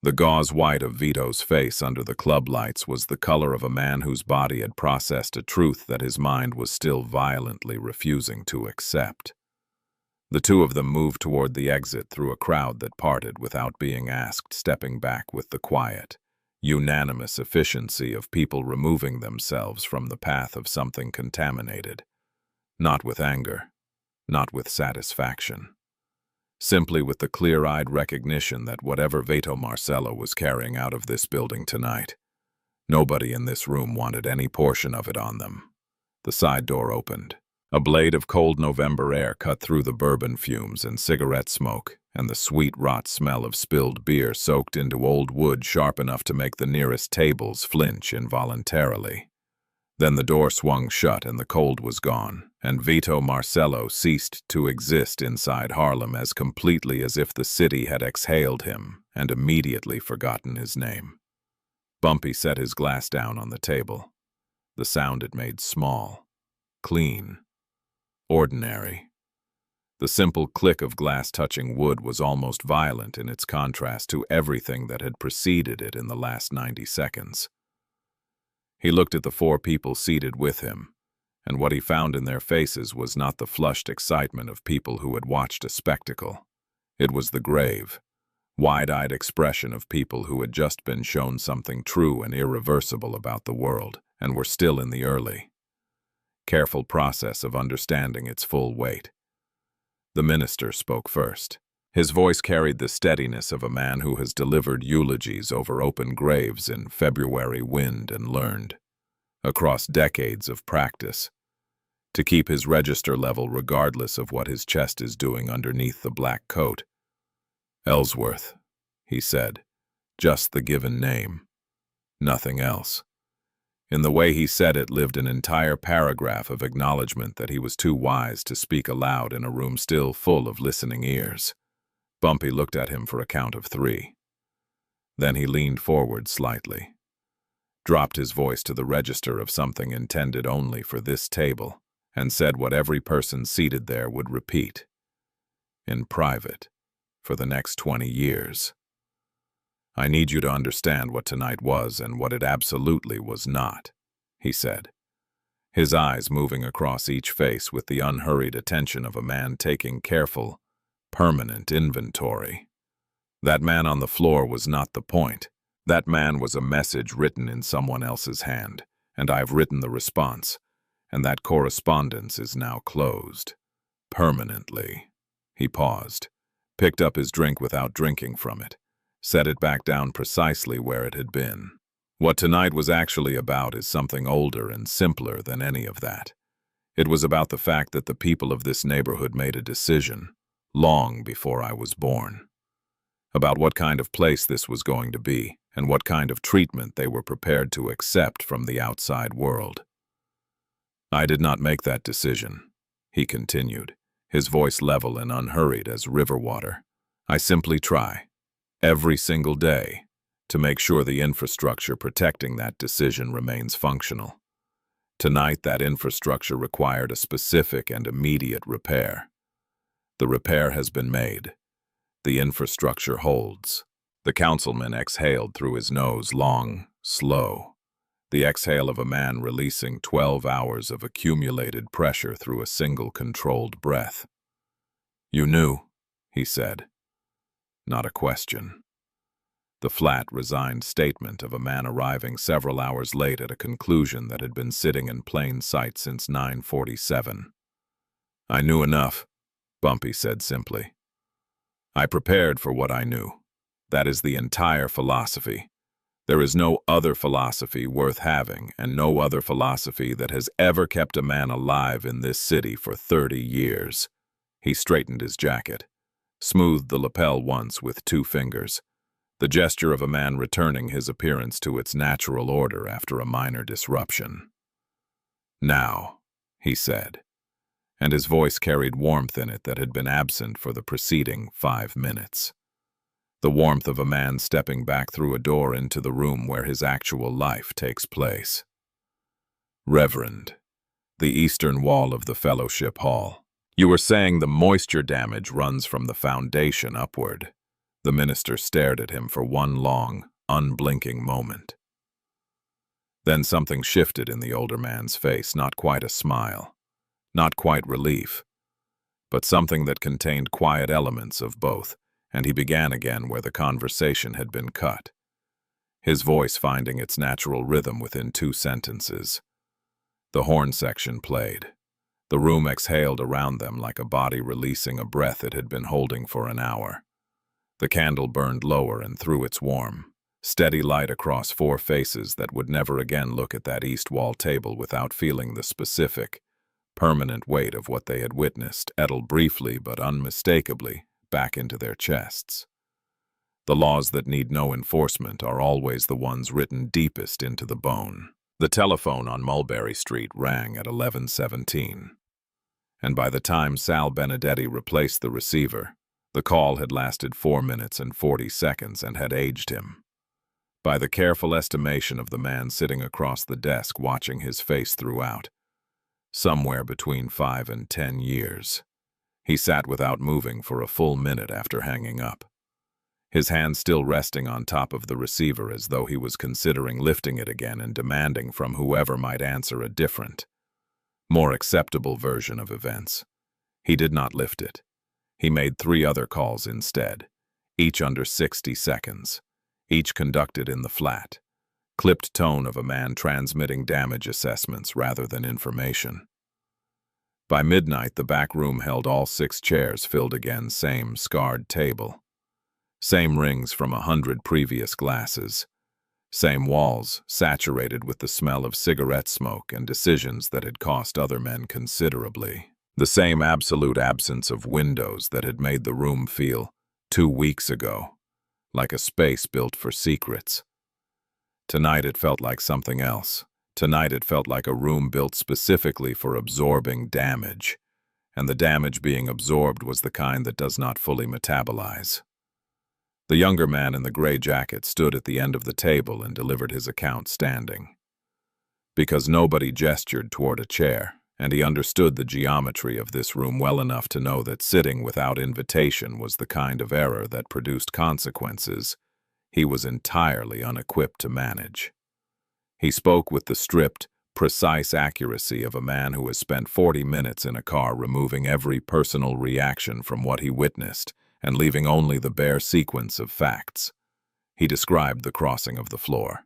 The gauze white of Vito's face under the club lights was the color of a man whose body had processed a truth that his mind was still violently refusing to accept. The two of them moved toward the exit through a crowd that parted without being asked, stepping back with the quiet, unanimous efficiency of people removing themselves from the path of something contaminated. Not with anger, not with satisfaction. Simply with the clear-eyed recognition that whatever Vito Marcello was carrying out of this building tonight, nobody in this room wanted any portion of it on them. The side door opened. A blade of cold November air cut through the bourbon fumes and cigarette smoke, and the sweet rot smell of spilled beer soaked into old wood sharp enough to make the nearest tables flinch involuntarily. Then the door swung shut and the cold was gone, and Vito Marcello ceased to exist inside Harlem as completely as if the city had exhaled him and immediately forgotten his name. Bumpy set his glass down on the table. The sound it made small, clean, ordinary. The simple click of glass touching wood was almost violent in its contrast to everything that had preceded it in the last 90 seconds. He looked at the 4 people seated with him, and what he found in their faces was not the flushed excitement of people who had watched a spectacle. It was the grave, wide-eyed expression of people who had just been shown something true and irreversible about the world and were still in the early, careful process of understanding its full weight. The minister spoke first. His voice carried the steadiness of a man who has delivered eulogies over open graves in February wind and learned, across decades of practice, to keep his register level regardless of what his chest is doing underneath the black coat. Ellsworth, he said, just the given name, nothing else. In the way he said it lived an entire paragraph of acknowledgement that he was too wise to speak aloud in a room still full of listening ears. Bumpy looked at him for a count of 3. Then he leaned forward slightly, dropped his voice to the register of something intended only for this table, and said what every person seated there would repeat, in private, for the next 20 years. I need you to understand what tonight was and what it absolutely was not, he said, his eyes moving across each face with the unhurried attention of a man taking careful, permanent inventory. That man on the floor was not the point. That man was a message written in someone else's hand, and I've written the response, and that correspondence is now closed. Permanently. He paused, picked up his drink without drinking from it, set it back down precisely where it had been. What tonight was actually about is something older and simpler than any of that. It was about the fact that the people of this neighborhood made a decision, long before I was born, about what kind of place this was going to be and what kind of treatment they were prepared to accept from the outside world. I did not make that decision, he continued, his voice level and unhurried as river water. I simply try, every single day, to make sure the infrastructure protecting that decision remains functional. Tonight, that infrastructure required a specific and immediate repair. The repair has been made. The infrastructure holds. The councilman exhaled through his nose, long, slow. The exhale of a man releasing 12 hours of accumulated pressure through a single controlled breath. "You knew," he said. Not a question. The flat, resigned statement of a man arriving several hours late at a conclusion that had been sitting in plain sight since 9:47. "I knew enough," Bumpy said simply. "I prepared for what I knew. That is the entire philosophy. There is no other philosophy worth having, and no other philosophy that has ever kept a man alive in this city for 30 years. He straightened his jacket, smoothed the lapel once with 2 fingers, the gesture of a man returning his appearance to its natural order after a minor disruption. "Now," he said, and his voice carried warmth in it that had been absent for the preceding 5 minutes. The warmth of a man stepping back through a door into the room where his actual life takes place. "Reverend, the eastern wall of the fellowship hall. You were saying the moisture damage runs from the foundation upward." The minister stared at him for one long, unblinking moment. Then something shifted in the older man's face, not quite a smile, not quite relief, but something that contained quiet elements of both, and he began again where the conversation had been cut, his voice finding its natural rhythm within 2 sentences. The horn section played. The room exhaled around them like a body releasing a breath it had been holding for an hour. The candle burned lower and threw its warm, steady light across 4 faces that would never again look at that east wall table without feeling the specific, permanent weight of what they had witnessed ettle briefly but unmistakably back into their chests. The laws that need no enforcement are always the ones written deepest into the bone. The telephone on Mulberry Street rang at 11:17, and by the time Sal Benedetti replaced the receiver, the call had lasted 4 minutes and 40 seconds and had aged him. By the careful estimation of the man sitting across the desk watching his face throughout, somewhere between 5 and 10 years. He sat without moving for a full minute after hanging up, his hand still resting on top of the receiver as though he was considering lifting it again and demanding from whoever might answer a different, more acceptable version of events. He did not lift it. He made 3 other calls instead, each under 60 seconds, each conducted in the flat, clipped tone of a man transmitting damage assessments rather than information. By midnight, the back room held all 6 chairs filled again, same scarred table, same rings from 100 previous glasses, same walls saturated with the smell of cigarette smoke and decisions that had cost other men considerably. The same absolute absence of windows that had made the room feel, 2 weeks ago, like a space built for secrets. Tonight it felt like something else. Tonight it felt like a room built specifically for absorbing damage, and the damage being absorbed was the kind that does not fully metabolize. The younger man in the gray jacket stood at the end of the table and delivered his account standing. Because nobody gestured toward a chair, and he understood the geometry of this room well enough to know that sitting without invitation was the kind of error that produced consequences he was entirely unequipped to manage. He spoke with the stripped, precise accuracy of a man who has spent 40 minutes in a car removing every personal reaction from what he witnessed and leaving only the bare sequence of facts. He described the crossing of the floor,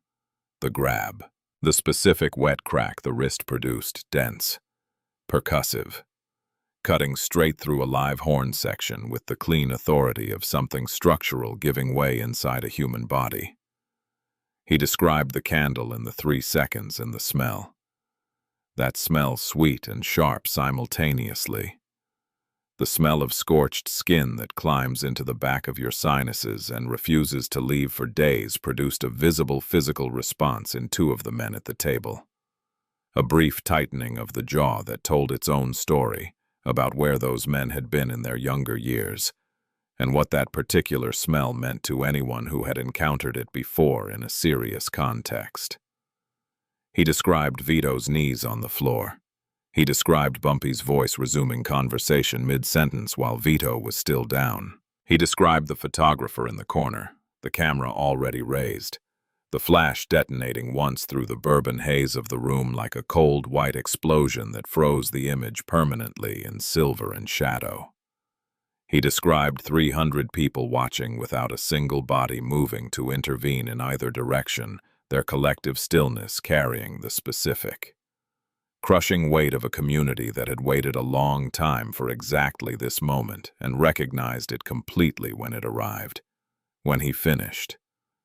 the grab, the specific wet crack the wrist produced, dense, percussive, cutting straight through a live horn section with the clean authority of something structural giving way inside a human body. He described the candle and the 3 seconds and the smell. That smell sweet and sharp simultaneously. The smell of scorched skin that climbs into the back of your sinuses and refuses to leave for days produced a visible physical response in 2 of the men at the table. A brief tightening of the jaw that told its own story about where those men had been in their younger years, and what that particular smell meant to anyone who had encountered it before in a serious context. He described Vito's knees on the floor. He described Bumpy's voice resuming conversation mid-sentence while Vito was still down. He described the photographer in the corner, the camera already raised, the flash detonating once through the bourbon haze of the room like a cold white explosion that froze the image permanently in silver and shadow. He described 300 people watching without a single body moving to intervene in either direction, their collective stillness carrying the specific, crushing weight of a community that had waited a long time for exactly this moment and recognized it completely when it arrived. When he finished,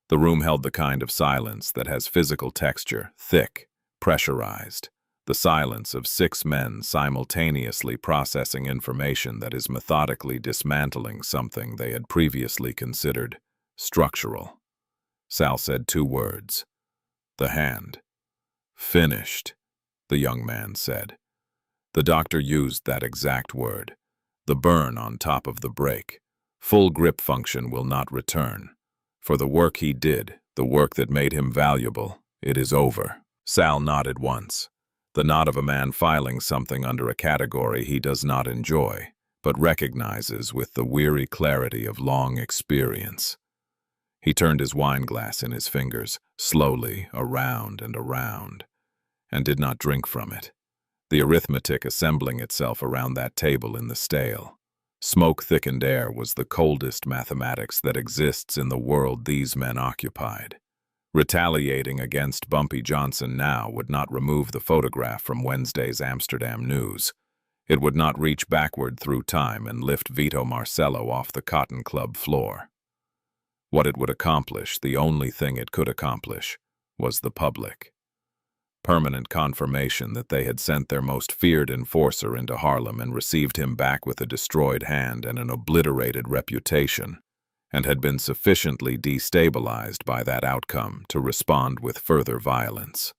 the room held the kind of silence that has physical texture, thick, pressurized, the silence of 6 men simultaneously processing information that is methodically dismantling something they had previously considered structural. Sal said 2 words. The hand. Finished, the young man said. The doctor used that exact word. The burn on top of the break. Full grip function will not return. For the work he did, the work that made him valuable, it is over. Sal nodded once. The nod of a man filing something under a category he does not enjoy, but recognizes with the weary clarity of long experience. He turned his wine glass in his fingers, slowly, around and around, and did not drink from it, the arithmetic assembling itself around that table in the stale. Smoke-thickened air was the coldest mathematics that exists in the world these men occupied. Retaliating against Bumpy Johnson now would not remove the photograph from Wednesday's Amsterdam news. It would not reach backward through time and lift Vito Marcello off the Cotton Club floor. What it would accomplish, the only thing it could accomplish, was the public. Permanent confirmation that they had sent their most feared enforcer into Harlem and received him back with a destroyed hand and an obliterated reputation, and had been sufficiently destabilized by that outcome to respond with further violence.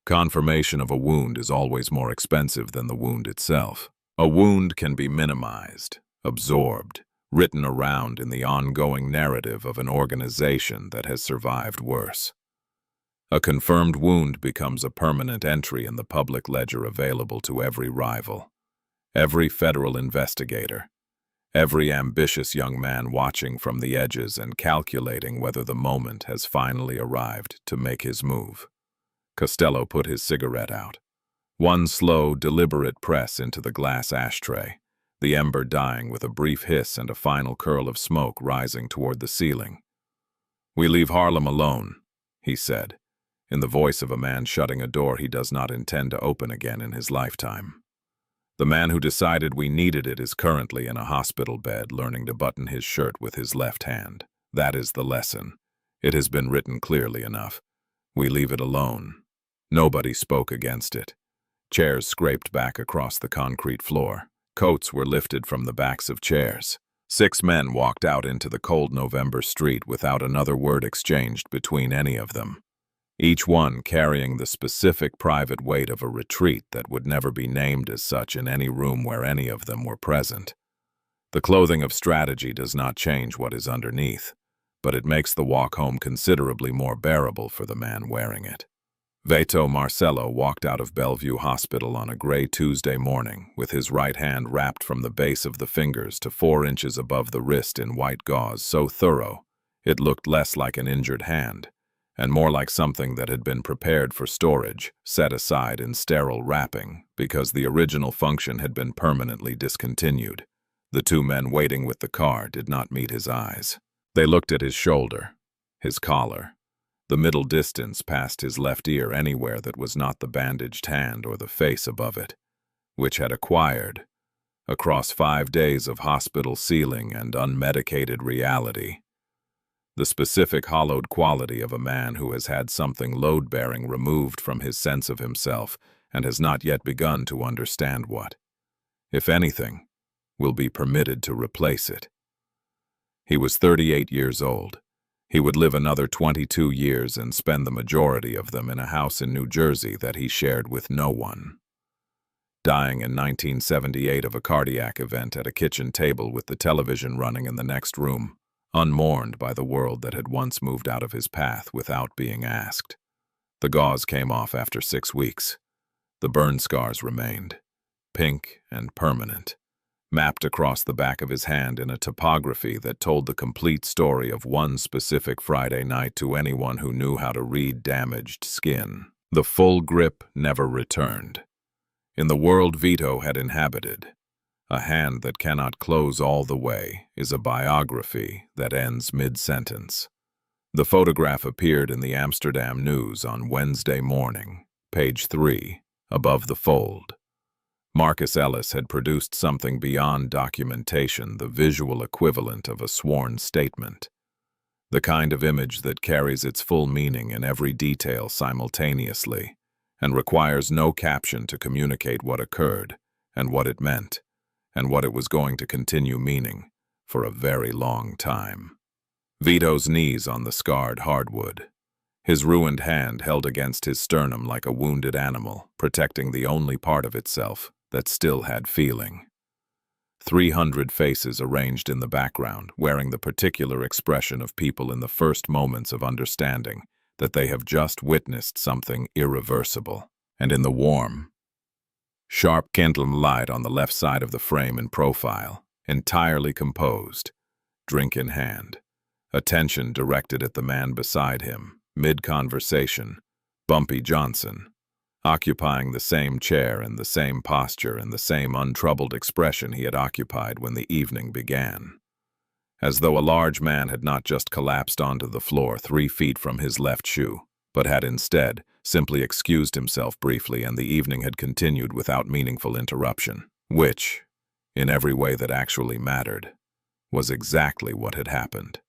Confirmation of a wound is always more expensive than the wound itself. A wound can be minimized, absorbed, written around in the ongoing narrative of an organization that has survived worse. A confirmed wound becomes a permanent entry in the public ledger available to every rival, every federal investigator, every ambitious young man watching from the edges and calculating whether the moment has finally arrived to make his move. Costello put his cigarette out. One slow, deliberate press into the glass ashtray, the ember dying with a brief hiss and a final curl of smoke rising toward the ceiling. "We leave Harlem alone," he said, in the voice of a man shutting a door he does not intend to open again in his lifetime. The man who decided we needed it is currently in a hospital bed learning to button his shirt with his left hand. That is the lesson. It has been written clearly enough. We leave it alone. Nobody spoke against it. Chairs scraped back across the concrete floor. Coats were lifted from the backs of chairs. 6 men walked out into the cold November street without another word exchanged between any of them, each one carrying the specific private weight of a retreat that would never be named as such in any room where any of them were present. The clothing of strategy does not change what is underneath, but it makes the walk home considerably more bearable for the man wearing it. Vito Marcello walked out of Bellevue Hospital on a gray Tuesday morning with his right hand wrapped from the base of the fingers to 4 inches above the wrist in white gauze so thorough it looked less like an injured hand and more like something that had been prepared for storage, set aside in sterile wrapping because the original function had been permanently discontinued. The two men waiting with the car did not meet his eyes. They looked at his shoulder, his collar, the middle distance past his left ear anywhere that was not the bandaged hand or the face above it, which had acquired, across 5 days of hospital ceiling and unmedicated reality, the specific hollowed quality of a man who has had something load-bearing removed from his sense of himself and has not yet begun to understand what, if anything, will be permitted to replace it. He was 38 years old. He would live another 22 years and spend the majority of them in a house in New Jersey that he shared with no one. Dying in 1978 of a cardiac event at a kitchen table with the television running in the next room, unmourned by the world that had once moved out of his path without being asked. The gauze came off after 6 weeks. The burn scars remained, pink and permanent, mapped across the back of his hand in a topography that told the complete story of one specific Friday night to anyone who knew how to read damaged skin. The full grip never returned. In the world Vito had inhabited, a hand that cannot close all the way is a biography that ends mid-sentence. The photograph appeared in the Amsterdam News on Wednesday morning, page 3, above the fold. Marcus Ellis had produced something beyond documentation, the visual equivalent of a sworn statement. The kind of image that carries its full meaning in every detail simultaneously, and requires no caption to communicate what occurred, and what it meant, and what it was going to continue meaning for a very long time. Vito's knees on the scarred hardwood, his ruined hand held against his sternum like a wounded animal, protecting the only part of itself that still had feeling. 300 faces arranged in the background, wearing the particular expression of people in the first moments of understanding that they have just witnessed something irreversible. And in the warm, sharp candle light on the left side of the frame in profile, entirely composed, drink in hand, attention directed at the man beside him, mid-conversation, Bumpy Johnson, occupying the same chair and the same posture and the same untroubled expression he had occupied when the evening began. As though a large man had not just collapsed onto the floor 3 feet from his left shoe, but had instead simply excused himself briefly and the evening had continued without meaningful interruption, which, in every way that actually mattered, was exactly what had happened.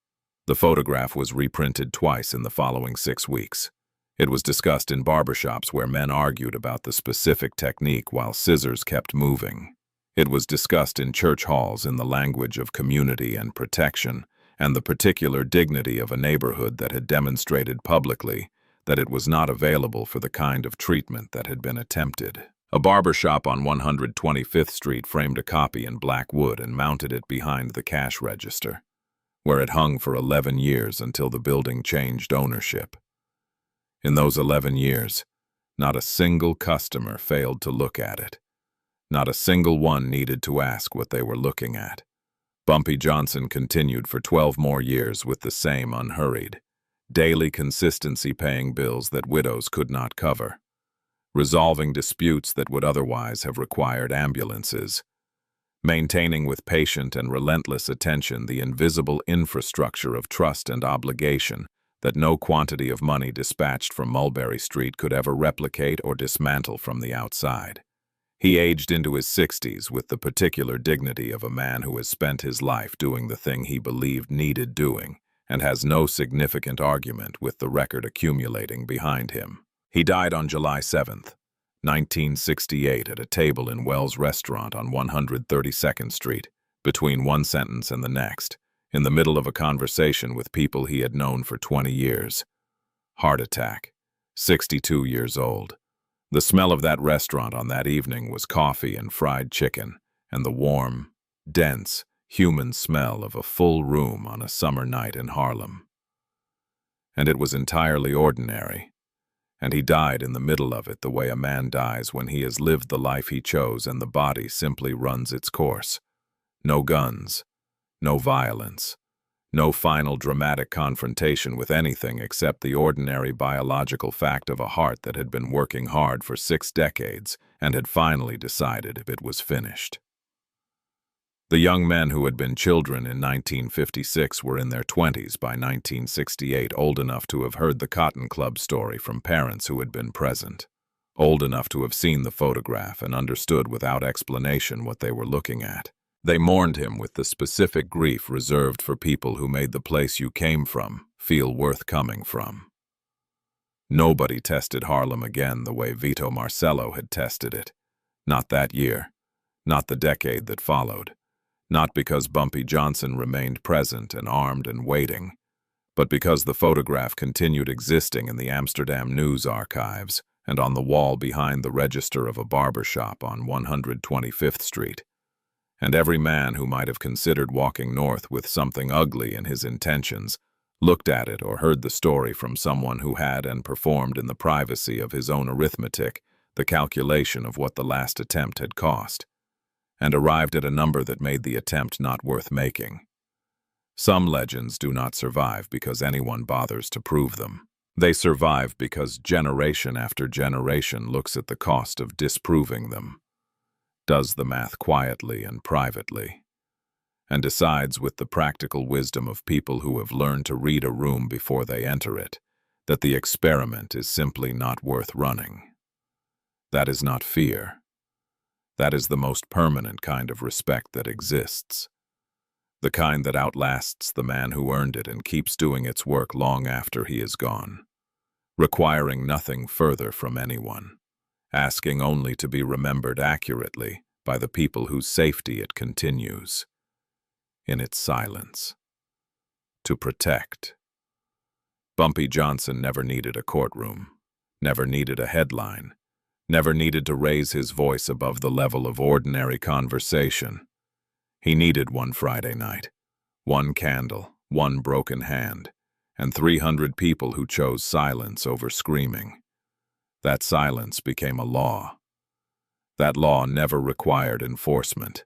The photograph was reprinted twice in the following 6 weeks. It was discussed in barbershops where men argued about the specific technique while scissors kept moving. It was discussed in church halls in the language of community and protection, and the particular dignity of a neighborhood that had demonstrated publicly that it was not available for the kind of treatment that had been attempted. A barbershop on 125th Street framed a copy in black wood and mounted it behind the cash register, where it hung for 11 years until the building changed ownership. In those 11 years, not a single customer failed to look at it. Not a single one needed to ask what they were looking at. Bumpy Johnson continued for 12 more years with the same unhurried, daily consistency paying bills that widows could not cover, resolving disputes that would otherwise have required ambulances, maintaining with patient and relentless attention the invisible infrastructure of trust and obligation that no quantity of money dispatched from Mulberry Street could ever replicate or dismantle from the outside. He aged into his 60s with the particular dignity of a man who has spent his life doing the thing he believed needed doing and has no significant argument with the record accumulating behind him. He died on July 7th, 1968 at a table in Wells Restaurant on 132nd Street, between one sentence and the next, in the middle of a conversation with people he had known for 20 years. Heart attack, 62 years old. The smell of that restaurant on that evening was coffee and fried chicken, and the warm, dense, human smell of a full room on a summer night in Harlem. And it was entirely ordinary, and he died in the middle of it the way a man dies when he has lived the life he chose and the body simply runs its course. No guns, no violence, no final dramatic confrontation with anything except the ordinary biological fact of a heart that had been working hard for 6 decades and had finally decided if it was finished. The young men who had been children in 1956 were in their 20s by 1968, old enough to have heard the Cotton Club story from parents who had been present, old enough to have seen the photograph and understood without explanation what they were looking at. They mourned him with the specific grief reserved for people who made the place you came from feel worth coming from. Nobody tested Harlem again the way Vito Marcello had tested it. Not that year, not the decade that followed, not because Bumpy Johnson remained present and armed and waiting, but because the photograph continued existing in the Amsterdam news archives and on the wall behind the register of a barber shop on 125th Street. And every man who might have considered walking north with something ugly in his intentions looked at it or heard the story from someone who had and performed in the privacy of his own arithmetic the calculation of what the last attempt had cost, and arrived at a number that made the attempt not worth making. Some legends do not survive because anyone bothers to prove them. They survive because generation after generation looks at the cost of disproving them, does the math quietly and privately, and decides with the practical wisdom of people who have learned to read a room before they enter it, that the experiment is simply not worth running. That is not fear. That is the most permanent kind of respect that exists. The kind that outlasts the man who earned it and keeps doing its work long after he is gone, requiring nothing further from anyone, asking only to be remembered accurately by the people whose safety it continues, in its silence, to protect. Bumpy Johnson never needed a courtroom, never needed a headline, never needed to raise his voice above the level of ordinary conversation. He needed one Friday night, one candle, one broken hand, and 300 people who chose silence over screaming. That silence became a law. That law never required enforcement.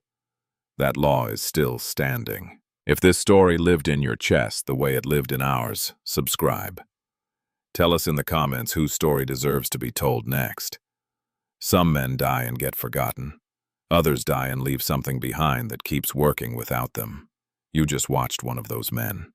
That law is still standing. If this story lived in your chest the way it lived in ours, subscribe. Tell us in the comments whose story deserves to be told next. Some men die and get forgotten. Others die and leave something behind that keeps working without them. You just watched one of those men.